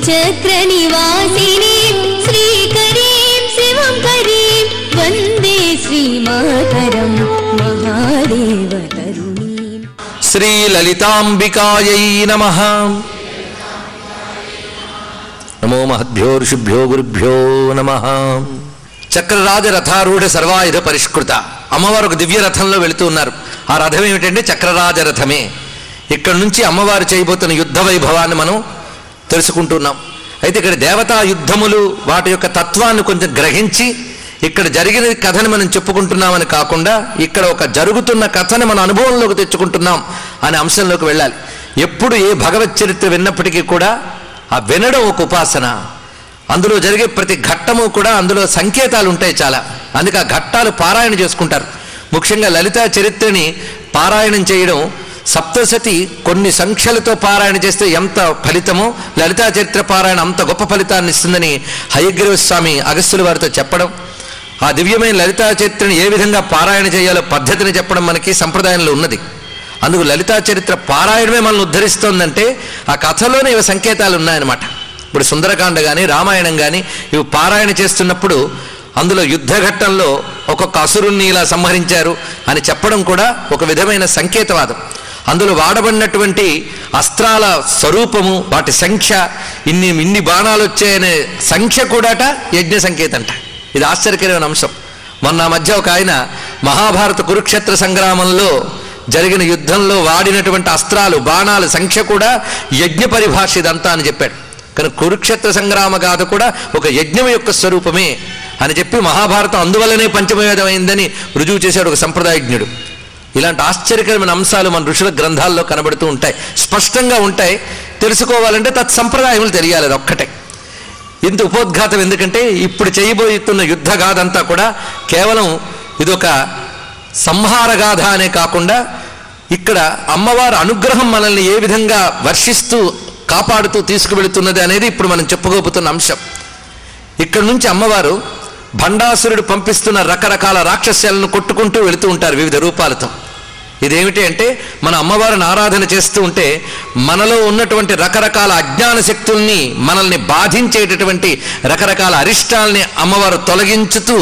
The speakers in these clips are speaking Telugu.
श्रीचक्रनिवासिनीं श्रीकरीं शिवकरीं वन्दे श्रीमातरं महादेवतरुणीं। श्रीललिताम्बिकायै नमः। नमो महद्भ्यो ऋषिभ्यो गुरुभ्यो नमः। చక్రరాజ రథారూఢ సర్వాయుధ పరిష్కృత అమ్మవారు ఒక దివ్య రథంలో వెళుతూ ఉన్నారు. ఆ రథం ఏమిటంటే చక్రరాజ రథమే. ఇక్కడ నుంచి అమ్మవారు చేయబోతున్న యుద్ధ వైభవాన్ని మనం తెలుసుకుంటున్నాం. అయితే ఇక్కడ దేవతా యుద్ధములు వాటి యొక్క తత్వాన్ని కొంచెం గ్రహించి ఇక్కడ జరిగిన కథని మనం చెప్పుకుంటున్నామని కాకుండా ఇక్కడ ఒక జరుగుతున్న కథని మన అనుభవంలోకి తెచ్చుకుంటున్నాం అనే అంశంలోకి వెళ్ళాలి. ఎప్పుడు ఏ భగవత్ చరిత్ర విన్నప్పటికీ కూడా ఆ వినడం ఒక ఉపాసన. అందులో జరిగే ప్రతి ఘట్టము కూడా అందులో సంకేతాలు ఉంటాయి చాలా. అందుకే ఆ ఘట్టాలు పారాయణ చేసుకుంటారు. ముఖ్యంగా లలితా చరిత్రని పారాయణం చేయడం, సప్తశతి కొన్ని సంఖ్యలతో పారాయణ చేస్తే ఎంత ఫలితమో లలితా చరిత్ర పారాయణ అంత గొప్ప ఫలితాన్ని ఇస్తుందని హయగ్రీవ స్వామి అగస్త్యుల వారితో చెప్పడం, ఆ దివ్యమైన లలితా చరిత్రని ఏ విధంగా పారాయణ చేయాలో పద్ధతిని చెప్పడం మనకి సంప్రదాయంలో ఉన్నది. అందుకు లలితా చరిత్ర పారాయణమే మనల్ని ఉద్ధరిస్తోందంటే ఆ కథలోనే ఇవి సంకేతాలు ఉన్నాయన్నమాట. ఇప్పుడు సుందరకాండ కానీ రామాయణం కానీ ఇవి పారాయణ చేస్తున్నప్పుడు అందులో యుద్ధఘట్టంలో ఒక్కొక్క అసురుణ్ణి ఇలా సంహరించారు అని చెప్పడం కూడా ఒక విధమైన సంకేతవాదం. అందులో వాడబడినటువంటి అస్త్రాల స్వరూపము, వాటి సంఖ్య, ఇన్ని బాణాలు వచ్చాయనే సంఖ్య కూడాట యజ్ఞ సంకేతంట. ఇది ఆశ్చర్యకరమైన అంశం. మొన్న మధ్య ఒక ఆయన మహాభారత కురుక్షేత్ర సంగ్రామంలో జరిగిన యుద్ధంలో వాడినటువంటి అస్త్రాలు బాణాల సంఖ్య కూడా యజ్ఞ పరిభాష ఇదంతా అని చెప్పాడు. కానీ కురుక్షేత్ర సంగ్రామ గాథ కూడా ఒక యజ్ఞం యొక్క స్వరూపమే అని చెప్పి మహాభారతం అందువల్లనే పంచమవేదమైందని రుజువు చేశాడు ఒక సంప్రదాయజ్ఞుడు. ఇలాంటి ఆశ్చర్యకరమైన అంశాలు మన ఋషుల గ్రంథాల్లో కనబడుతూ ఉంటాయి, స్పష్టంగా ఉంటాయి. తెలుసుకోవాలంటే తత్సంప్రదాయములు తెలియాలి. అది ఒక్కటే ఇంత ఉపోద్ఘాతం. ఎందుకంటే ఇప్పుడు చేయబోతున్న యుద్ధ గాథ అంతా కూడా కేవలం ఇదొక సంహార గాథ అనే కాకుండా ఇక్కడ అమ్మవారి అనుగ్రహం మనల్ని ఏ విధంగా వర్షిస్తూ కాపాడుతూ తీసుకువెళుతున్నది అనేది ఇప్పుడు మనం చెప్పుకోబోతున్న అంశం. ఇక్కడ నుంచి అమ్మవారు భండాసురుడు పంపిస్తున్న రకరకాల రాక్షస్యాలను కొట్టుకుంటూ వెళుతూ ఉంటారు వివిధ రూపాలతో. ఇదేమిటి అంటే మన అమ్మవారిని ఆరాధన చేస్తూ ఉంటే మనలో ఉన్నటువంటి రకరకాల అజ్ఞాన శక్తుల్ని, మనల్ని బాధించేటటువంటి రకరకాల అరిష్టాలని అమ్మవారు తొలగించుతూ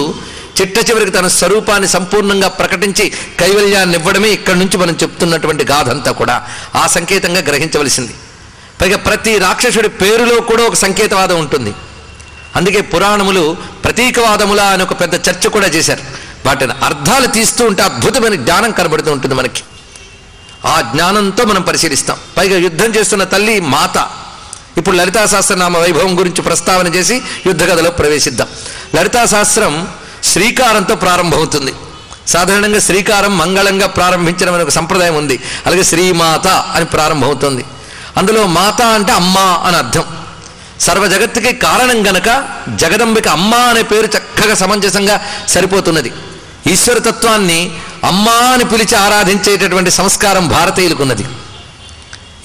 చిట్ట చివరికి తన స్వరూపాన్ని సంపూర్ణంగా ప్రకటించి కైవల్యాన్ని ఇవ్వడమే ఇక్కడ నుంచి మనం చెప్తున్నటువంటి గాథ అంతా కూడా ఆ సంకేతంగా గ్రహించవలసింది. పైగా ప్రతి రాక్షసుడి పేరులో కూడా ఒక సంకేతవాదం ఉంటుంది. అందుకే పురాణములు ప్రతీకవాదములా అని ఒక పెద్ద చర్చ కూడా చేశారు. వాటిని అర్థాలు తీస్తూ ఉంటే అద్భుతమైన జ్ఞానం కనబడుతూ ఉంటుంది మనకి. ఆ జ్ఞానంతో మనం పరిశీలిస్తాం. పైగా యుద్ధం చేస్తున్న తల్లి మాత. ఇప్పుడు లలితా సహస్రనామ వైభవం గురించి ప్రస్తావన చేసి యుద్ధ కథలో ప్రవేశిద్దాం. లలితా సహస్రం శ్రీకారంతో ప్రారంభమవుతుంది. సాధారణంగా శ్రీకారం మంగళంగా ప్రారంభించడం అనే ఒక సంప్రదాయం ఉంది. అలాగే శ్రీమాత అని ప్రారంభమవుతుంది. అందులో మాత అంటే అమ్మ అని అర్థం. సర్వ జగత్తుకి కారణం గనక జగదంబిక అమ్మ అనే పేరు చక్కగా సమంజసంగా సరిపోతున్నది. ఈశ్వరతత్వాన్ని అమ్మ అని పిలిచి ఆరాధించేటటువంటి సంస్కారం భారతీయులకు ఉన్నది.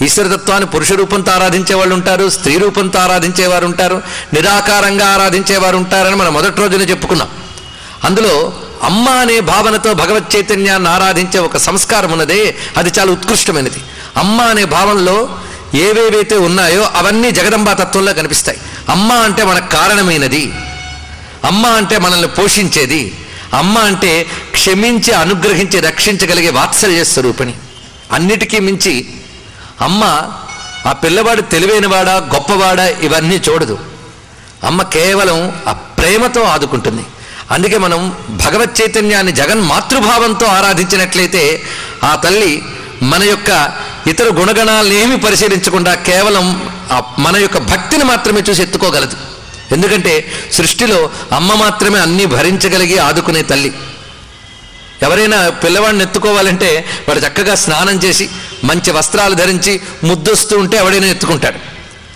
ఈశ్వరతత్వాన్ని పురుష రూపంతో ఆరాధించే వాళ్ళు ఉంటారు, స్త్రీ రూపంతో ఆరాధించేవారు ఉంటారు, నిరాకారంగా ఆరాధించేవారు ఉంటారని మనం మొదటి రోజునే చెప్పుకున్నాం. అందులో అమ్మ అనే భావనతో భగవత్ చైతన్యాన్ని ఆరాధించే ఒక సంస్కారం ఉన్నదే, అది చాలా ఉత్కృష్టమైనది. అమ్మ అనే భావనలో ఏవేవైతే ఉన్నాయో అవన్నీ జగదంబా తత్వంలో కనిపిస్తాయి. అమ్మ అంటే మనకు కారణమైనది, అమ్మ అంటే మనల్ని పోషించేది, అమ్మ అంటే క్షమించి అనుగ్రహించి రక్షించగలిగే వాత్సల్య స్వరూపిణి. అన్నిటికీ మించి అమ్మ ఆ పిల్లవాడు తెలివైనవాడా గొప్పవాడా ఇవన్నీ చూడదు. అమ్మ కేవలం ఆ ప్రేమతో ఆదుకుంటుంది. అందుకే మనం భగవత్ చైతన్యాన్ని జగన్మాతృభావంతో ఆరాధించినట్లయితే ఆ తల్లి మన యొక్క ఇతర గుణగణాలను ఏమీ పరిశీలించకుండా కేవలం మన యొక్క భక్తిని మాత్రమే చూసి ఎత్తుకోగలదు. ఎందుకంటే సృష్టిలో అమ్మ మాత్రమే అన్నీ భరించగలిగి ఆదుకునే తల్లి. ఎవరైనా పిల్లవాడిని ఎత్తుకోవాలంటే వాడు చక్కగా స్నానం చేసి మంచి వస్త్రాలు ధరించి ముద్దొస్తూ ఉంటే ఎవడైనా ఎత్తుకుంటాడు.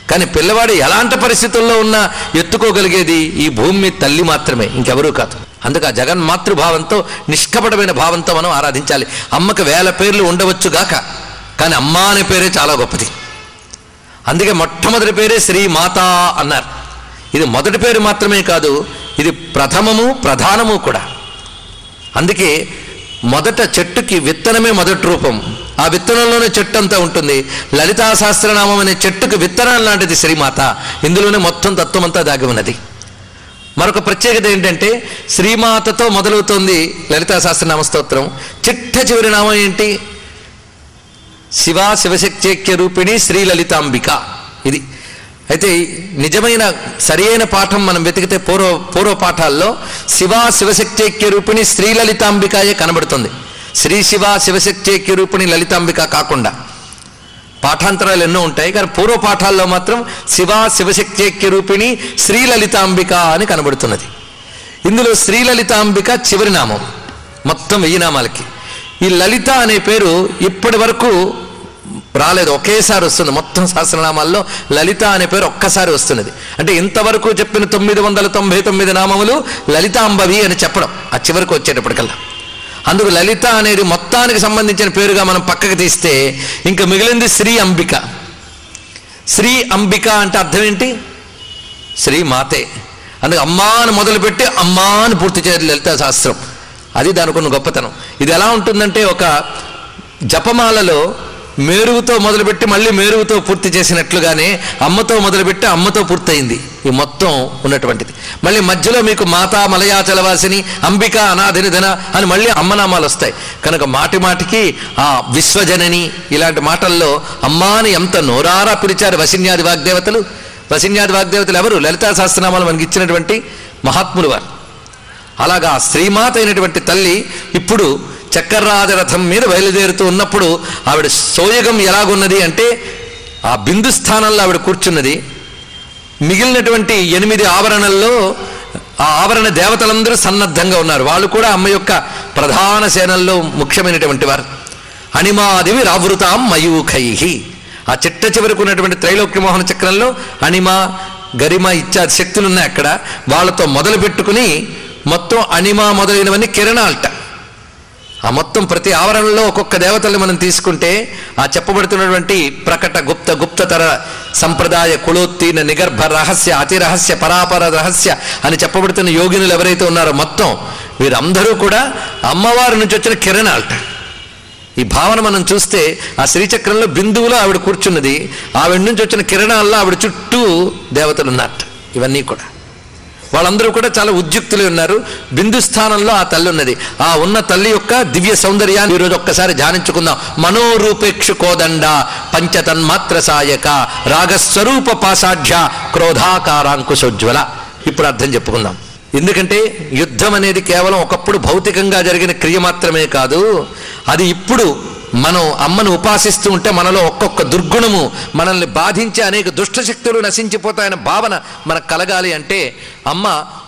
కానీ పిల్లవాడు ఎలాంటి పరిస్థితుల్లో ఉన్నా ఎత్తుకోగలిగేది ఈ భూమి మీద తల్లి మాత్రమే, ఇంకెవరూ కాదు. అందుకే ఆ జగన్మాతృభావంతో నిష్కపటమైన భావంతో మనం ఆరాధించాలి. అమ్మకి 1000 పేర్లు ఉండవచ్చుగాక, కానీ అమ్మ అనే పేరే చాలా గొప్పది. అందుకే మొట్టమొదటి పేరే శ్రీమాత అన్నారు. ఇది మొదటి పేరు మాత్రమే కాదు, ఇది ప్రథమము ప్రధానము కూడా. అందుకే మొదట చెట్టుకి విత్తనమే మొదటి రూపం, ఆ విత్తనంలోనే చెట్టు అంతా ఉంటుంది. లలితా సహస్రనామం అనే చెట్టుకు విత్తనం లాంటిది శ్రీమాత. ఇందులోనే మొత్తం తత్వం అంతా దాగి ఉన్నది. మరొక ప్రత్యేకత ఏంటంటే శ్రీమాతతో మొదలవుతోంది లలితా సహస్రనామ స్తోత్రం. చిట్ట చివరి నామం ఏంటి? శివా శివశక్త్యైక్య రూపిణి శ్రీ లలితాంబిక. ఇది అయితే నిజమైన సరి అయిన పాఠం మనం వెతికితే పూర్వ పాఠాల్లో శివా శివశక్త్యైక్య రూపిణి శ్రీ లలితాంబికాయే కనబడుతుంది. శ్రీ శివ శివశక్త్యైక్య రూపిణి లలితాంబిక కాకుండా పాఠాంతరాలు ఎన్నో ఉంటాయి, కానీ పూర్వ పాఠాల్లో మాత్రం శివా శివశక్త్యైక్య రూపిణి శ్రీ లలితాంబిక అని కనబడుతున్నది. ఇందులో శ్రీ లలితాంబిక చివరి నామం మొత్తం 1000 నామాలకి. ఈ లలిత అనే పేరు ఇప్పటి వరకు రాలేదు, ఒకేసారి వస్తుంది. మొత్తం సహస్రనామాల్లో లలిత అనే పేరు ఒక్కసారి వస్తున్నది. అంటే ఇంతవరకు చెప్పిన 999 నామములు లలితాంబవి అని చెప్పడం ఆ చివరికి వచ్చేటప్పటికల్లా. అందుకు లలిత అనేది మొత్తానికి సంబంధించిన పేరుగా మనం పక్కకు తీస్తే ఇంకా మిగిలింది శ్రీ అంబిక. శ్రీ అంబిక అంటే అర్థం ఏంటి? శ్రీ మాతే. అందుకు అమ్మా అని మొదలుపెట్టి అమ్మా అని పూర్తి చేయాలి లలితా శాస్త్రం. అది దానికున్న గొప్పతనం. ఇది ఎలా ఉంటుందంటే ఒక జపమాలలో మేరువుతో మొదలుపెట్టి మళ్ళీ మేరువుతో పూర్తి చేసినట్లుగానే అమ్మతో మొదలుపెట్టి అమ్మతో పూర్తయింది ఈ మొత్తం ఉన్నటువంటిది. మళ్ళీ మధ్యలో మీకు మాతా మలయాచలవాసిని అంబిక అనాథనిధన అని మళ్ళీ అమ్మనామాలు వస్తాయి. కనుక మాటి మాటికి ఆ విశ్వజనని ఇలాంటి మాటల్లో అమ్మాని ఎంత నోరారా పిలిచారు వసిన్యాది వాగ్దేవతలు. వసిన్యాది వాగ్దేవతలు ఎవరు? లలితా సహస్రనామాలు మనకి ఇచ్చినటువంటి మహాత్ములు వారు. అలాగా శ్రీమాత అయినటువంటి తల్లి ఇప్పుడు చక్రరాజరథం మీద బయలుదేరుతూ ఉన్నప్పుడు ఆవిడ సోయగం ఎలాగున్నది అంటే ఆ బిందు స్థానంలో ఆవిడ కూర్చున్నది. మిగిలినటువంటి 8 ఆవరణల్లో ఆ ఆవరణ దేవతలందరూ సన్నద్ధంగా ఉన్నారు. వాళ్ళు కూడా అమ్మ యొక్క ప్రధాన సేనల్లో ముఖ్యమైనటువంటి వారు. అణిమాదివి రావృతాం మయూఖై. ఆ చిట్ట చివరకు ఉన్నటువంటి త్రైలోక్య మోహన చక్రంలో అణిమ గరిమ ఇత్యాది శక్తులు ఉన్నాయి. అక్కడ వాళ్ళతో మొదలు పెట్టుకుని మొత్తం అణిమ మొదలైనవన్నీ కిరణాల్ట. ఆ మొత్తం ప్రతి ఆవరణలో ఒక్కొక్క దేవతల్ని మనం తీసుకుంటే ఆ చెప్పబడుతున్నటువంటి ప్రకట గుప్తతర సంప్రదాయ కులోత్తీర్ణ నిగర్భ రహస్య అతిరహస్య పరాపర రహస్య అని చెప్పబడుతున్న యోగినులు ఎవరైతే ఉన్నారో మొత్తం వీరందరూ కూడా అమ్మవారి నుంచి వచ్చిన కిరణాల్ట. ఈ భావన మనం చూస్తే ఆ శ్రీచక్రంలో బిందువులో ఆవిడ కూర్చున్నది, ఆవిడ నుంచి వచ్చిన కిరణాల్లో ఆవిడ చుట్టూ దేవతలు ఉన్నారట. ఇవన్నీ కూడా వాళ్ళందరూ కూడా చాలా ఉద్యుక్తులు ఉన్నారు. బిందు స్థానంలో ఆ తల్లి ఉన్నది. ఆ ఉన్న తల్లి యొక్క దివ్య సౌందర్యాన్ని ఈరోజు ఒక్కసారి ధ్యానించుకుందాం. మనోరూపేక్షు కోదండ పంచతన్మాత్ర సాయక రాగస్వరూప పాసాఢ్య క్రోధాకారాంకుశోజ్వల. ఇప్పుడు అర్థం చెప్పుకుందాం. ఎందుకంటే యుద్ధం అనేది కేవలం ఒకప్పుడు భౌతికంగా జరిగిన క్రియ మాత్రమే కాదు. అది ఇప్పుడు మనం అమ్మను ఉపాసిస్తూ ఉంటే మనలో ఒక్కొక్క దుర్గుణము మనల్ని బాధించే అనేక దుష్టశక్తులు నశించిపోతాయన్న భావన మనకు కలగాలి అంటే అమ్మ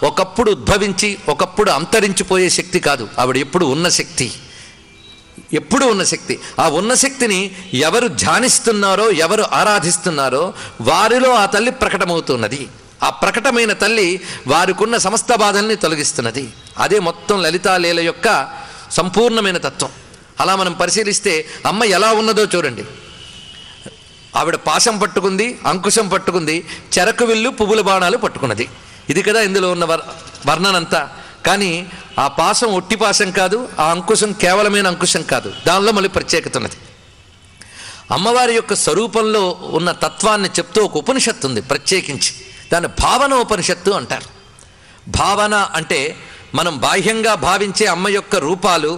ఒకప్పుడు ఉద్భవించి ఒకప్పుడు అంతరించిపోయే శక్తి కాదు. ఆవిడ ఎప్పుడు ఉన్న శక్తి, ఎప్పుడు ఉన్న శక్తి. ఆ ఉన్న శక్తిని ఎవరు ధ్యానిస్తున్నారో ఎవరు ఆరాధిస్తున్నారో వారిలో ఆ తల్లి ప్రకటమవుతున్నది. ఆ ప్రకటమైన తల్లి వారికున్న సమస్త బాధల్ని తొలగిస్తున్నది. అదే మొత్తం లలితాలీల యొక్క సంపూర్ణమైన తత్వం. అలా మనం పరిశీలిస్తే అమ్మ ఎలా ఉన్నదో చూడండి. ఆవిడ పాశం పట్టుకుంది, అంకుశం పట్టుకుంది, చెరకు విల్లు పువ్వుల బాణాలు పట్టుకున్నది. ఇది కదా ఇందులో ఉన్న వర్ణనంతా. కానీ ఆ పాశం ఒట్టి పాశం కాదు, ఆ అంకుశం కేవలమైన అంకుశం కాదు, దానిలో మళ్ళీ ప్రత్యేకత ఉన్నది. అమ్మవారి యొక్క స్వరూపంలో ఉన్న తత్వాన్ని చెప్తూ ఒక ఉపనిషత్తు ఉంది ప్రత్యేకించి. దాన్ని భావన ఉపనిషత్తు అంటారు. భావన అంటే మనం బాహ్యంగా భావించే అమ్మ యొక్క రూపాలు,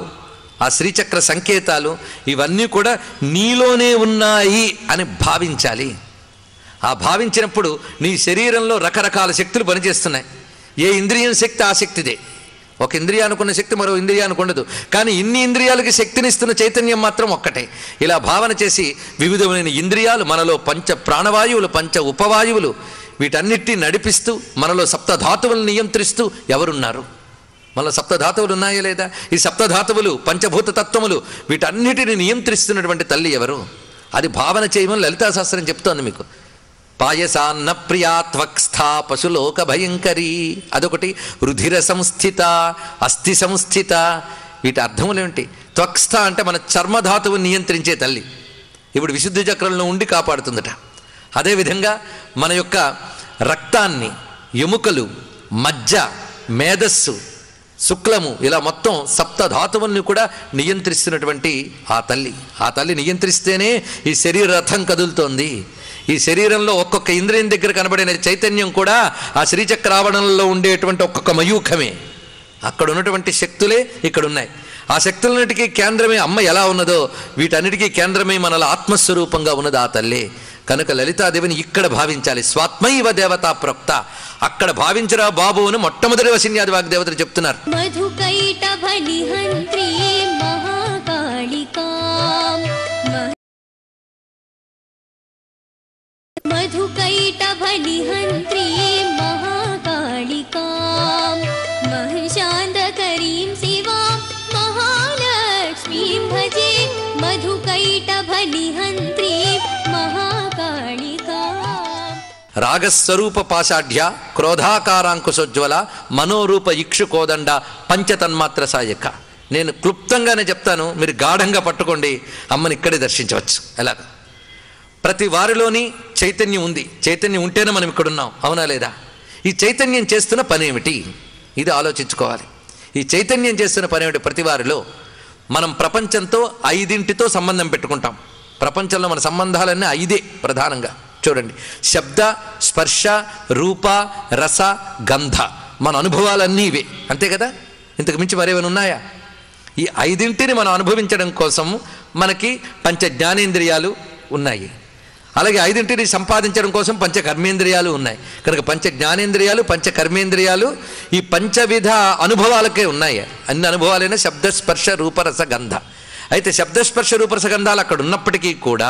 ఆ శ్రీచక్ర సంకేతాలు ఇవన్నీ కూడా నీలోనే ఉన్నాయి అని భావించాలి. ఆ భావించినప్పుడు నీ శరీరంలో రకరకాల శక్తులు పనిచేస్తున్నాయి. ఏ ఇంద్రియం శక్తి ఆ శక్తిదే. ఒక ఇంద్రియానికి ఉన్న శక్తి మరో ఇంద్రియానికి ఉండదు. కానీ ఇన్ని ఇంద్రియాలకి శక్తినిస్తున్న చైతన్యం మాత్రం ఒక్కటే. ఇలా భావన చేసి వివిధమైన ఇంద్రియాలు మనలో పంచ ప్రాణవాయువులు, పంచ ఉపవాయువులు వీటన్నిటినీ నడిపిస్తూ మనలో సప్తధాతువులను నియంత్రిస్తూ ఎవరున్నారు? మనలో సప్తధాతువులు ఉన్నాయా లేదా? ఈ సప్తధాతువులు పంచభూత తత్వములు వీటన్నిటిని నియంత్రిస్తున్నటువంటి తల్లి ఎవరు? అది భావన చేయమని లలితా శాస్త్రం చెప్తోంది మీకు. పాయసాన్న ప్రియా త్వక్స్థా పశులోక భయంకరీ, అదొకటి. రుధిర సంస్థిత, అస్థి సంస్థిత, వీటి అర్థములేంటి? త్వక్స్థ అంటే మన చర్మధాతువుని నియంత్రించే తల్లి. ఇప్పుడు విశుద్ధి చక్రంలో ఉండి కాపాడుతుందట. అదేవిధంగా మన యొక్క రక్తాన్ని, ఎముకలు, మజ్జ, మేధస్సు శుక్లము, ఇలా మొత్తం సప్తధాతువుల్ని కూడా నియంత్రిస్తున్నటువంటి ఆ తల్లి నియంత్రిస్తేనే ఈ శరీర రథం కదులుతోంది. ఈ శరీరంలో ఒక్కొక్క ఇంద్రియం దగ్గర కనబడిన చైతన్యం కూడా ఆ శ్రీచక్రావణంలో ఉండేటువంటి ఒక్కొక్క మయూఖమే. అక్కడ ఉన్నటువంటి శక్తులే ఇక్కడ ఉన్నాయి. ఆ శక్తులన్నిటికీ కేంద్రమే అమ్మ ఎలా ఉన్నదో వీటన్నిటికీ కేంద్రమే మనల ఆత్మస్వరూపంగా ఉన్నది ఆ తల్లే. కనుక లలితాదేవిని ఇక్కడ భావించాలి. స్వాత్మైవ దేవతా ప్రోక్త, అక్కడ భావించరా బాబు అని మొట్టమొదటి వశిన్యాది వాగ్దేవతలు చెప్తున్నారు. మధుకైటభనిహంత్రీ మహాకాళికాం మధుకైటభనిహంత్రీ మహాకాళికాం మహిషాంధకరీం శివాం మహాలక్ష్మీం భజే మధుకైటభనిహంత్రీ రాగస్వరూప పాషాఢ్య క్రోధాకారాంకుశోజ్వల మనోరూప ఇక్షుకోదండ పంచతన్మాత్ర సాయక. నేను క్లుప్తంగానే చెప్తాను, మీరు గాఢంగా పట్టుకోండి. అమ్మని ఇక్కడే దర్శించవచ్చు. ఎలాగ? ప్రతి వారిలోని చైతన్యం ఉంది. చైతన్యం ఉంటేనే మనం ఇక్కడున్నాం, అవునా లేదా? ఈ చైతన్యం చేస్తున్న పని ఏమిటి, ఇది ఆలోచించుకోవాలి. ఈ చైతన్యం చేస్తున్న పని ఏమిటి? ప్రతి వారిలో మనం ప్రపంచంతో 5తో సంబంధం పెట్టుకుంటాం. ప్రపంచంలో మన సంబంధాలన్నీ 5 ప్రధానంగా. చూడండి, శబ్ద, స్పర్శ, రూప, రస, గంధ, మన అనుభవాలన్నీ ఇవే, అంతే కదా? ఇంతకు మించి మరేమైనా ఉన్నాయా? ఈ 5 మనం అనుభవించడం కోసం మనకి పంచ జ్ఞానేంద్రియాలు ఉన్నాయి. అలాగే 5 సంపాదించడం కోసం పంచ కర్మేంద్రియాలు ఉన్నాయి. కనుక పంచ జ్ఞానేంద్రియాలు, పంచ కర్మేంద్రియాలు ఈ పంచవిధ అనుభవాలకే ఉన్నాయి. అన్ని అనుభవాలైన శబ్ద, స్పర్శ, రూపరస, గంధ. అయితే శబ్దస్పర్శ రూపరసగంధాలు అక్కడ ఉన్నప్పటికీ కూడా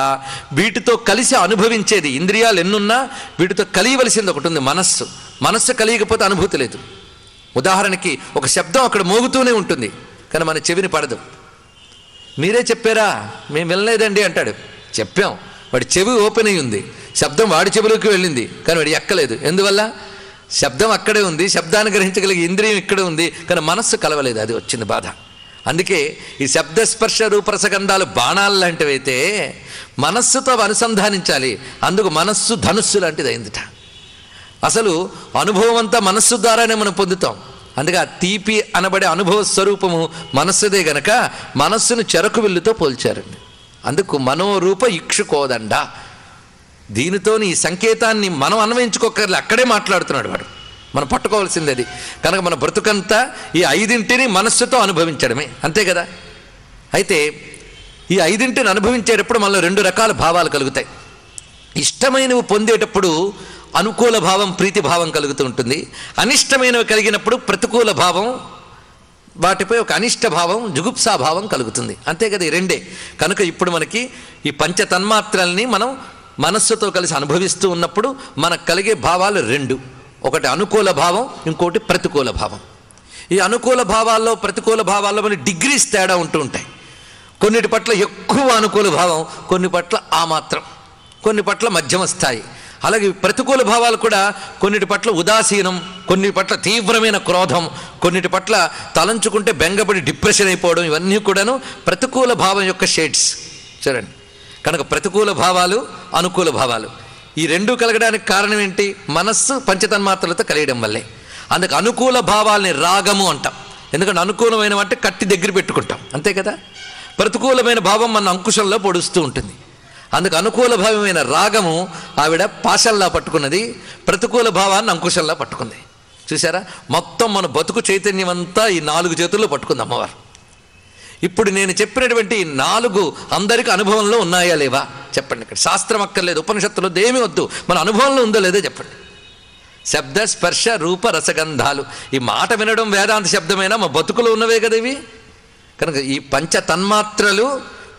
వీటితో కలిసి అనుభవించేది ఇంద్రియాలు ఎన్నున్నా వీటితో కలియవలసింది ఒకటి ఉంది, మనస్సు. మనస్సు కలియకపోతే అనుభూతి లేదు. ఉదాహరణకి ఒక శబ్దం అక్కడ మోగుతూనే ఉంటుంది, కానీ మన చెవిని పడదు. మీరే చెప్పారా, మేము వినలేదండి అంటాడు. చెప్పాం, వాడి చెవి ఓపెన్ అయి ఉంది, శబ్దం వాడి చెవిలోకి వెళ్ళింది, కానీ వాడు ఎక్కలేదు. ఎందువల్ల? శబ్దం అక్కడే ఉంది, శబ్దాన్ని గ్రహించగలిగే ఇంద్రియం ఇక్కడ ఉంది, కానీ మనస్సు కలవలేదు. అది వచ్చింది బాధ. అందుకే ఈ శబ్దస్పర్శ రూపరసగంధాలు బాణాలు లాంటివైతే మనస్సుతో అనుసంధానించాలి. అందుకు మనస్సు ధనుస్సు లాంటిది అయిందిట. అసలు అనుభవం అంతా మనస్సు ద్వారానే మనం పొందుతాం. అందుకే ఆ తీపి అనబడే అనుభవ స్వరూపము మనస్సుదే గనక మనస్సును చెరకు విల్లుతో పోల్చారండి. అందుకు మనోరూప ఇక్షుకోదండ. దీనితో ఈ సంకేతాన్ని మనం అన్వయించుకోకర్లే, అక్కడే మాట్లాడుతున్నాడు వాడు. మనం పట్టుకోవాల్సింది అది. కనుక మన బ్రతుకంతా ఈ 5 మనస్సుతో అనుభవించడమే, అంతే కదా? అయితే ఈ 5 అనుభవించేటప్పుడు మనలో 2 రకాల భావాలు కలుగుతాయి. ఇష్టమైనవి పొందేటప్పుడు అనుకూల భావం, ప్రీతి భావం కలుగుతూ ఉంటుంది. అనిష్టమైనవి కలిగినప్పుడు ప్రతికూల భావం, వాటిపై ఒక అనిష్ట భావం, జుగుప్సాభావం కలుగుతుంది, అంతే కదా? ఈ 2. కనుక ఇప్పుడు మనకి ఈ పంచ తన్మాత్రల్ని మనం మనస్సుతో కలిసి అనుభవిస్తూ ఉన్నప్పుడు మనకు కలిగే భావాలు 2. ఒకటి అనుకూల భావం, ఇంకోటి ప్రతికూల భావం. ఈ అనుకూల భావాల్లో ప్రతికూల భావాల్లో మన డిగ్రీస్ తేడా ఉంటూ ఉంటాయి. కొన్నిటి పట్ల ఎక్కువ అనుకూల భావం, కొన్ని పట్ల ఆ మాత్రం, కొన్ని పట్ల మధ్యమ స్థాయి. అలాగే ప్రతికూల భావాలు కూడా కొన్నిటి పట్ల ఉదాసీనం, కొన్ని పట్ల తీవ్రమైన క్రోధం, కొన్నిటి పట్ల తలంచుకుంటే బెంగపడి డిప్రెషన్ అయిపోవడం, ఇవన్నీ కూడాను ప్రతికూల భావం యొక్క షేడ్స్. చూడండి, కనుక ప్రతికూల భావాలు, అనుకూల భావాలు ఈ 2 కలగడానికి కారణం ఏంటి? మనస్సు పంచతన్మాత్రలతో కలియడం వల్లే. అందుకు అనుకూల భావాల్ని రాగము అంటాం. ఎందుకంటే అనుకూలమైన అంటే కట్టి దగ్గర పెట్టుకుంటాం, అంతే కదా? ప్రతికూలమైన భావం మన అంకుశంలో పొడుస్తూ ఉంటుంది. అందుకు అనుకూల భావమైన రాగము ఆవిడ పాశంలా పట్టుకున్నది, ప్రతికూల భావాన్ని అంకుశంలా పట్టుకుంది. చూసారా? మొత్తం మన బతుకు చైతన్యం అంతా ఈ 4 చేతుల్లో పట్టుకుంది అమ్మవారు. ఇప్పుడు నేను చెప్పినటువంటి 4 అందరికీ అనుభవంలో ఉన్నాయా లేవా చెప్పండి. ఇక్కడ శాస్త్రం అక్కర్లేదు, ఉపనిషత్తులో దేమీ వద్దు, మన అనుభవంలో ఉందో లేదో చెప్పండి. శబ్ద, స్పర్శ, రూప, రసగంధాలు. ఈ మాట వినడం వేదాంత శబ్దమైనా మా బతుకులో ఉన్నవే కదా ఇవి. కనుక ఈ పంచ తన్మాత్రలు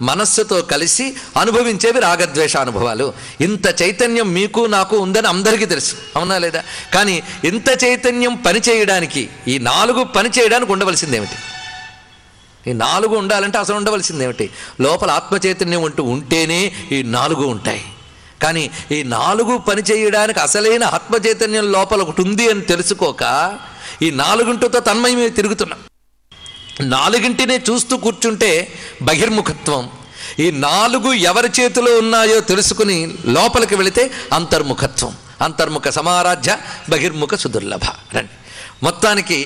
మనస్సుతో కలిసి అనుభవించేవి రాగద్వేష అనుభవాలు. ఇంత చైతన్యం మీకు నాకు ఉందని అందరికీ తెలుసు, అవునా లేదా? కానీ ఇంత చైతన్యం పనిచేయడానికి, ఈ 4 పనిచేయడానికి ఉండవలసిందేమిటి? ఈ 4 ఉండాలంటే అసలు ఉండవలసిందేమిటి? లోపల ఆత్మచైతన్యం అంటూ ఉంటేనే ఈ 4 ఉంటాయి. కానీ ఈ 4 పనిచేయడానికి అసలైన ఆత్మచైతన్యం లోపల ఒకటి ఉంది అని తెలుసుకోక ఈ 4 తన్మయమే తిరుగుతున్నాం. 4 చూస్తూ కూర్చుంటే బహిర్ముఖత్వం. ఈ 4 ఎవరి చేతిలో ఉన్నాయో తెలుసుకుని లోపలికి వెళితే అంతర్ముఖత్వం. అంతర్ముఖ సమారాధ్య బహిర్ముఖ సుదుర్లభ. రండి, మొత్తానికి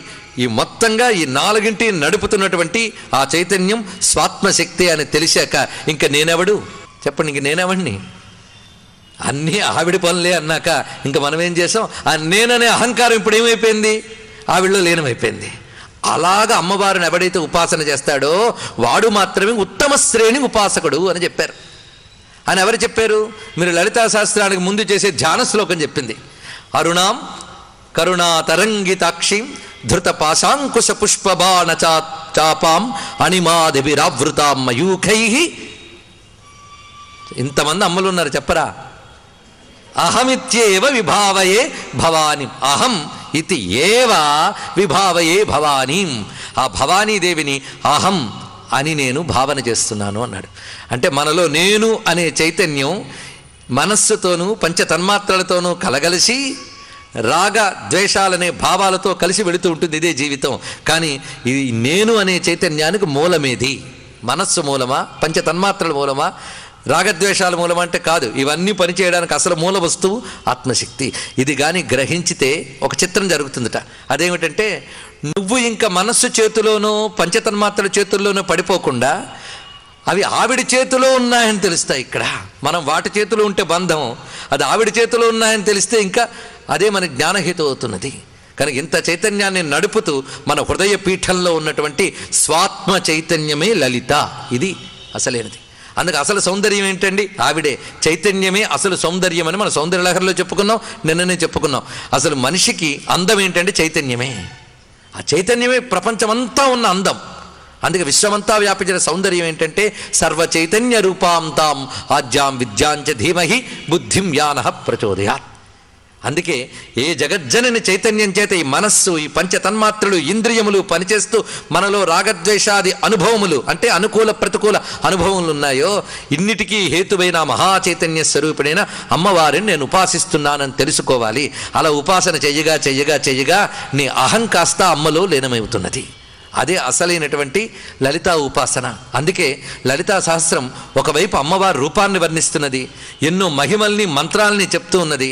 ఈ మొత్తంగా ఈ నాలుగింటిని నడుపుతున్నటువంటి ఆ చైతన్యం స్వాత్మశక్తి అని తెలిసాక ఇంక నేనెవడు చెప్పండి, ఇంక నేనెవడిని? అన్నీ ఆవిడ పనులే అన్నాక ఇంక మనం ఏం చేసాం? ఆ నేననే అహంకారం ఇప్పుడు ఏమైపోయింది? ఆవిడలో లీనమైపోయింది. అలాగా అమ్మవారిని ఎవడైతే ఉపాసన చేస్తాడో వాడు మాత్రమే ఉత్తమ శ్రేణి ఉపాసకుడు అని చెప్పారు. అని ఎవరు చెప్పారు? మీరు లలితా శాస్త్రానికి ముందు చేసే ధ్యాన శ్లోకం చెప్పింది. అరుణాం కరుణా తరంగితాక్షిం ధృత పాశాంకుశ పుష్పబాణ చాపాం అణిమాదిభిరావృతాం మయూఖై. ఇంతమంది అమ్మలు ఉన్నారు చెప్పరా? అహమిత్యేవ విభావయే భవాని, అహం ఇది ఏవ విభావయే భవానీం. ఆ భవానీదేవిని అహం అని నేను భావన చేస్తున్నాను అన్నాడు. అంటే మనలో నేను అనే చైతన్యం మనస్సుతోనూ పంచతన్మాత్రలతోనూ కలగలిసి రాగ ద్వేషాలనే భావాలతో కలిసి వెళుతూ ఉంటుంది. ఇదే జీవితం. కానీ ఇది నేను అనే చైతన్యానికి మూలమేది? మనస్సు మూలమా, పంచతన్మాత్రల మూలమా, రాగద్వేషాల మూలమా అంటే కాదు. ఇవన్నీ పనిచేయడానికి అసలు మూల వస్తువు ఆత్మశక్తి. ఇది కానీ గ్రహించితే ఒక చిత్రం జరుగుతుందట. అదేమిటంటే నువ్వు ఇంకా మనస్సు చేతిలోనూ పంచతన్మాత్రల చేతుల్లోనూ పడిపోకుండా అవి ఆవిడ చేతిలో ఉన్నాయని తెలుస్తాయి. ఇక్కడ మనం వాటి చేతిలో ఉంటే బంధం, అది ఆవిడ చేతిలో ఉన్నాయని తెలిస్తే ఇంకా అదే మన జ్ఞానహేతు అవుతున్నది. కనుక ఇంత చైతన్యాన్ని నడుపుతూ మన హృదయ పీఠంలో ఉన్నటువంటి స్వాత్మ చైతన్యమే లలిత. ఇది అసలేనది. అందుకు అసలు సౌందర్యం ఏంటండి? ఆవిడే. చైతన్యమే అసలు సౌందర్యం అని మన సౌందర్యలహరిలో చెప్పుకున్నాం, నిన్ననే చెప్పుకున్నాం. అసలు మనిషికి అందం ఏంటంటే చైతన్యమే. ఆ చైతన్యమే ప్రపంచమంతా ఉన్న అందం. అందుకే విశ్వమంతా వ్యాపించిన సౌందర్యం ఏంటంటే సర్వ చైతన్య రూపాం తాం ఆజ్యాం విద్యాంచ ధీమహి బుద్ధిం యానః ప్రచోదయాత్. అందుకే ఏ జగజ్జనని చైతన్యం చేత ఈ మనస్సు, ఈ పంచతన్మాత్రలు, ఇంద్రియములు పనిచేస్తూ మనలో రాగద్వేషాది అనుభవములు అంటే అనుకూల ప్రతికూల అనుభవములు ఉన్నాయో ఇన్నిటికీ హేతువైన మహాచైతన్య స్వరూపిణైన అమ్మవారిని నేను ఉపాసిస్తున్నానని తెలుసుకోవాలి. అలా ఉపాసన చెయ్యగా చెయ్యగా చెయ్యగా నీ అహం కాస్త అమ్మలో లీనమవుతున్నది. అదే అసలైనటువంటి లలితా ఉపాసన. అందుకే లలితా సహస్రం ఒకవైపు అమ్మవారి రూపాన్ని వర్ణిస్తున్నది, ఎన్నో మహిమల్ని మంత్రాలని చెప్తూ ఉన్నది.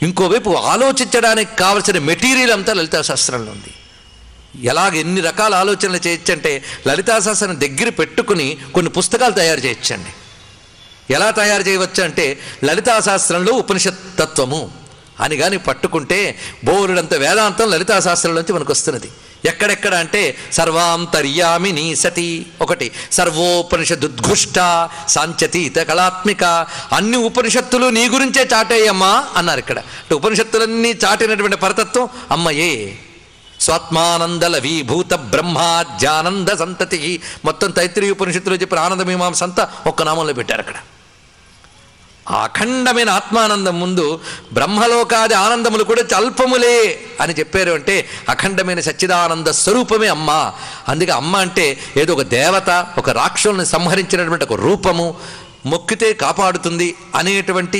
ఇంకోవైపు ఆలోచించడానికి కావలసిన మెటీరియల్ అంతా లలితా శాస్త్రంలో ఉంది. ఎన్ని రకాల ఆలోచనలు చేయొచ్చంటే లలితా శాస్త్రం దగ్గర పెట్టుకుని కొన్ని పుస్తకాలు తయారు చేయొచ్చండి. ఎలా తయారు చేయవచ్చు అంటే లలితా శాస్త్రంలో ఉపనిషత్ తత్వము అని కానీ పట్టుకుంటే బోరుడంత వేదాంతం లలితా శాస్త్రంలోంచి మనకు వస్తున్నది. ఎక్కడెక్కడ అంటే సర్వాంతర్యామిని సతి ఒకటి, సర్వోపనిషదుద్ఘుష్ట సాంచతీత కళాత్మిక. అన్ని ఉపనిషత్తులు నీ గురించే చాటేయమ్మా అన్నారు. ఇక్కడ అంటే ఉపనిషత్తులన్నీ చాటినటువంటి పరతత్వం అమ్మయే. స్వాత్మానంద లవీభూత బ్రహ్మాజ్యానంద సంతతి. మొత్తం తైత్రీయ ఉపనిషత్తులో చెప్పిన ఆనంద మీమాంస అంతా ఒక్క నామంలో పెట్టారు. అక్కడ ఆ అఖండమైన ఆత్మానందం ముందు బ్రహ్మలోకాది ఆనందములు కూడా అల్పములే అని చెప్పారు. అంటే అఖండమైన సచ్చిదానంద స్వరూపమే అమ్మ. అందుకే అమ్మ అంటే ఏదో ఒక దేవత, ఒక రాక్షసుల్ని సంహరించినటువంటి ఒక రూపము, మొక్కితే కాపాడుతుంది అనేటువంటి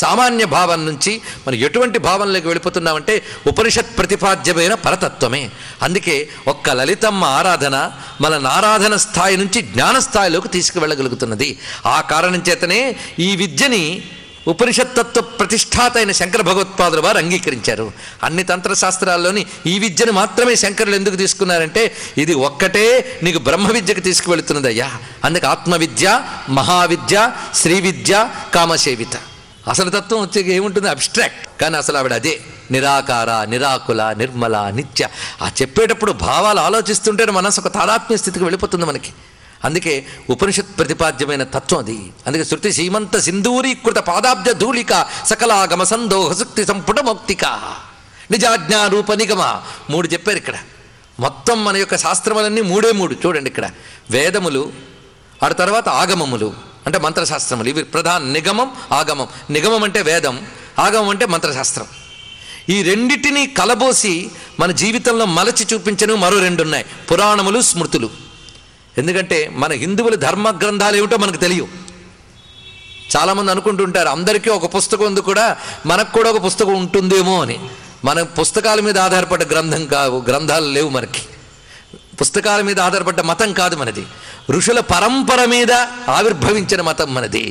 సామాన్య భావం నుంచి మనం ఎటువంటి భావంలోకి వెళ్ళిపోతున్నామంటే ఉపనిషత్ ప్రతిపాద్యమైన పరతత్వమే. అందుకే ఒక్క లలితమ్మ ఆరాధన మన ఆరాధన స్థాయి నుంచి జ్ఞానస్థాయిలోకి తీసుకువెళ్ళగలుగుతున్నది. ఆ కారణం చేతనే ఈ విద్యని ఉపనిషత్తత్వ ప్రతిష్టాత అయిన శంకర భగవత్పాదుల వారు అంగీకరించారు. అన్ని తంత్రశాస్త్రాల్లోని ఈ విద్యను మాత్రమే శంకరులు ఎందుకు తీసుకున్నారంటే ఇది ఒక్కటే నీకు బ్రహ్మ విద్యకు తీసుకువెళుతున్నదయ్యా. అందుకే ఆత్మవిద్య, మహావిద్య, శ్రీ విద్య, కామసేవిత. అసలు తత్వం వచ్చే ఏముంటుంది? అబ్స్ట్రాక్ట్. కానీ అసలు ఆవిడ అదే నిరాకార, నిరాకుల, నిర్మల, నిత్య. ఆ చెప్పేటప్పుడు భావాలు ఆలోచిస్తుంటే మనసు ఒక తాదాత్మ్య స్థితికి వెళ్ళిపోతుంది మనకి. అందుకే ఉపనిషత్ ప్రతిపాద్యమైన తత్వం అది. అందుకే శృతి సీమంత సింధూరీకృత పాదాబ్జ ధూళిక సకలాగమ సందోహ శక్తి సంపుట మౌక్తిక నిజాజ్ఞారూప నిగమ. 3 చెప్పారు ఇక్కడ. మొత్తం మన యొక్క శాస్త్రములన్నీ 3 చూడండి ఇక్కడ. వేదములు, ఆ తర్వాత ఆగమములు అంటే మంత్రశాస్త్రములు. ఇవి ప్రధాన. నిగమం, ఆగమం. నిగమం అంటే వేదం, ఆగమం అంటే మంత్రశాస్త్రం. ఈ రెండిటినీ కలబోసి మన జీవితంలో మలచి చూపించను మరో 2 ఉన్నాయి, పురాణములు, స్మృతులు. ఎందుకంటే మన హిందువుల ధర్మ గ్రంథాలు ఏమిటో మనకు తెలియవు. చాలామంది అనుకుంటుంటారు అందరికీ ఒక పుస్తకం ఉంది కూడా మనకు కూడా ఒక పుస్తకం ఉంటుందేమో అని. మన పుస్తకాల మీద ఆధారపడ్డ గ్రంథం కావు, గ్రంథాలు లేవు మనకి. పుస్తకాల మీద ఆధారపడ్డ మతం కాదు మనది. ఋషుల పరంపర మీద ఆవిర్భవించిన మతం మనది.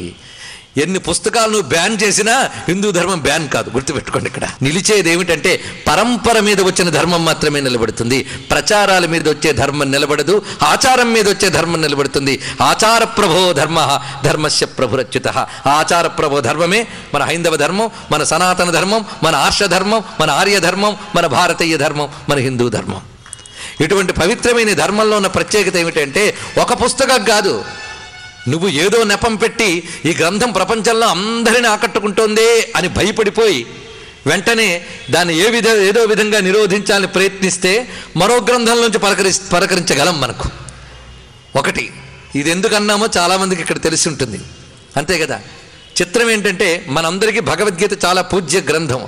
ఎన్ని పుస్తకాలు నువ్వు బ్యాన్ చేసినా హిందూ ధర్మం బ్యాన్ కాదు, గుర్తుపెట్టుకోండి. ఇక్కడ నిలిచేది ఏమిటంటే పరంపర మీద వచ్చిన ధర్మం మాత్రమే నిలబడుతుంది. ప్రచారాల మీద వచ్చే ధర్మం నిలబడదు, ఆచారం మీద వచ్చే ధర్మం నిలబడుతుంది. ఆచార ప్రభో ధర్మ ధర్మస్య ప్రభురచ్యుత. ఆచార ప్రభో ధర్మమే మన హైందవ ధర్మం, మన సనాతన ధర్మం, మన ఆర్ష ధర్మం, మన ఆర్య ధర్మం, మన భారతీయ ధర్మం, మన హిందూ ధర్మం. ఇటువంటి పవిత్రమైన ధర్మంలో ఉన్న ప్రత్యేకత ఏమిటంటే ఒక పుస్తకం కాదు, నువ్వు ఏదో నెపం పెట్టి ఈ గ్రంథం ప్రపంచంలో అందరిని ఆకట్టుకుంటోందే అని భయపడిపోయి వెంటనే దాన్ని ఏదో విధంగా నిరోధించాలని ప్రయత్నిస్తే మరో గ్రంథంలోంచి పలకరించగలం. మనకు ఒకటి ఇది ఎందుకన్నామో చాలామందికి ఇక్కడ తెలిసి ఉంటుంది, అంతే కదా. చిత్రం ఏంటంటే మనందరికీ భగవద్గీత చాలా పూజ్య గ్రంథం,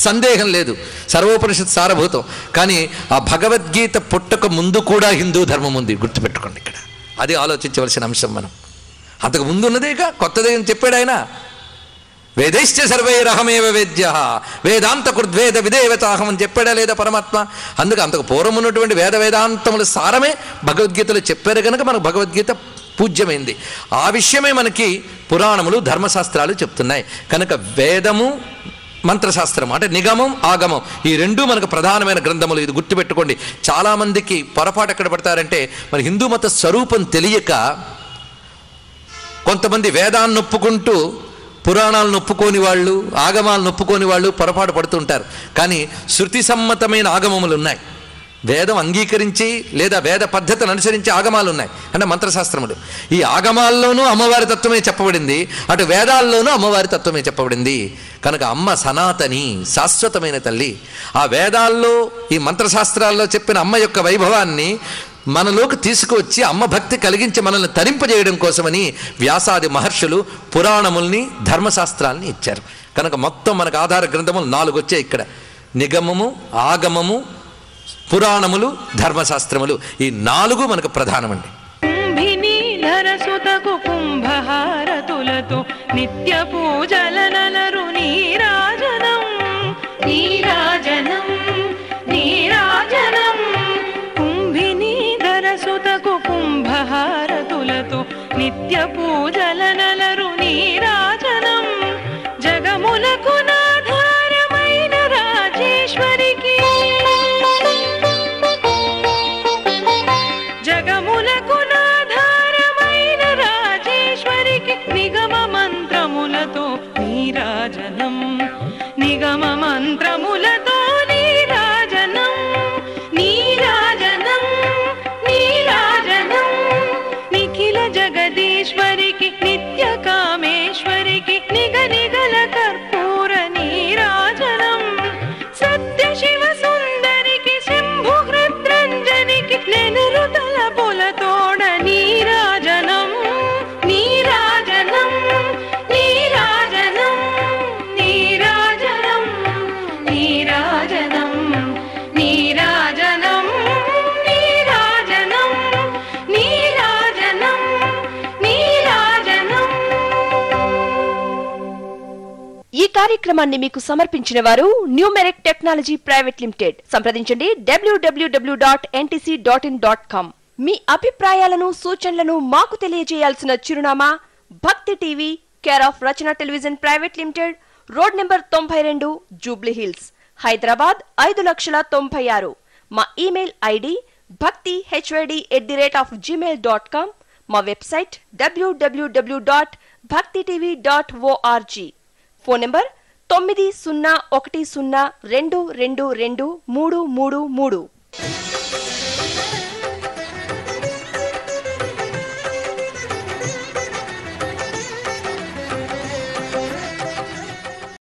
సందేహం లేదు, సర్వోపనిషత్ సారభూతం. కానీ ఆ భగవద్గీత పుట్టక ముందు కూడా హిందూ ధర్మం ఉంది, గుర్తుపెట్టుకోండి. ఇక్కడ అది ఆలోచించవలసిన అంశం. మనం అంతకు ముందు ఉన్నదేగా, కొత్తదే అని చెప్పాడు ఆయన. వేదైశ్చ సర్వైరహమేవ వేద్య వేదాంత కృద్వేద విదేవతాహం అని చెప్పాడా లేదా పరమాత్మ? అందుకు అంతకు పూర్వం ఉన్నటువంటి వేదాంతముల సారమే భగవద్గీతలో చెప్పారు కనుక మనకు భగవద్గీత పూజ్యమైంది. ఆ విషయమే మనకి పురాణములు ధర్మశాస్త్రాలు చెప్తున్నాయి కనుక వేదము మంత్రశాస్త్రం అంటే నిగమం ఆగమం ఈ రెండూ మనకు ప్రధానమైన గ్రంథములు. ఇది గుర్తుపెట్టుకోండి. చాలామందికి పొరపాటు ఎక్కడ పడతారంటే మన హిందూ మత స్వరూపం తెలియక కొంతమంది వేదాన్ని ఒప్పుకుంటూ పురాణాలను ఒప్పుకోని వాళ్ళు, ఆగమాలను ఒప్పుకోని వాళ్ళు పొరపాటు పడుతుంటారు. కానీ శృతి సమ్మతమైన ఆగమములు ఉన్నాయి, వేదం అంగీకరించి లేదా వేద పద్ధతిని అనుసరించి ఆగమాలు ఉన్నాయి అంటే మంత్రశాస్త్రములు. ఈ ఆగమాల్లోనూ అమ్మవారి తత్వమే చెప్పబడింది, అటు వేదాల్లోనూ అమ్మవారి తత్వమే చెప్పబడింది. కనుక అమ్మ సనాతని, శాశ్వతమైన తల్లి. ఆ వేదాల్లో ఈ మంత్రశాస్త్రాల్లో చెప్పిన అమ్మ యొక్క వైభవాన్ని మనలోకి తీసుకువచ్చి అమ్మ భక్తి కలిగించి మనల్ని తరింపజేయడం కోసమని వ్యాసాది మహర్షులు పురాణముల్ని ధర్మశాస్త్రాల్ని ఇచ్చారు. కనుక మొత్తం మనకు ఆధార గ్రంథములు 4 వచ్చాయి ఇక్కడ: నిగమము, ఆగమము, పురాణములు, ధర్మశాస్త్రములు. ఈ 4 మనకు ప్రధానమండి. కుంభహారతులతో నిత్య పూజలనరు నీరాజనం నీరాజనం నీరాజనం. కుంభిని ధరసుతకు కుంభహారతులతో నిత్య పూజలనరు నీరాజనం. జగములకు నాధారమైన రాజేశ్వరికి జగములకు నాధారమైన రాజేశ్వరికి నిగమ మంత్రములతో నీరాజనం నిగమ మంత్రములతో నీరాజనం నీరాజనం నీరాజనం. నిఖిల జగదీశ్వరికి నిత్య కామేశ్వరికి నిగనిగల కర్పూర నీరాజనం. సత్య శివ సుందరికి శంభు హృద్రంజనికి నెనురు తలపులతోడ నీరాజనం నీరాజనం నీరాజనం నీరాజనం నీరాజనం నీరాజనం నీరాజనం నీరాజనం నీరాజనం. ఈ కార్యక్రమాన్ని మీకు సమర్పించిన వారు న్యూమెరిక్ టెక్నాలజీ ప్రైవేట్ లిమిటెడ్. సంప్రదించండి www.ntc.in.com. మీ అభిప్రాయాలను సూచనలను మాకు తెలియజేయాల్సిన చిరునామా భక్తి TV, care of Rachana television private limited, road number 92, Jubilee hills, Hyderabad 5,96,000. మా ఇమెయిల్ ఐడి bhakti@gmail.com. మా వెబ్సైట్ www.bhaktitv.org. Phone number 9010222333.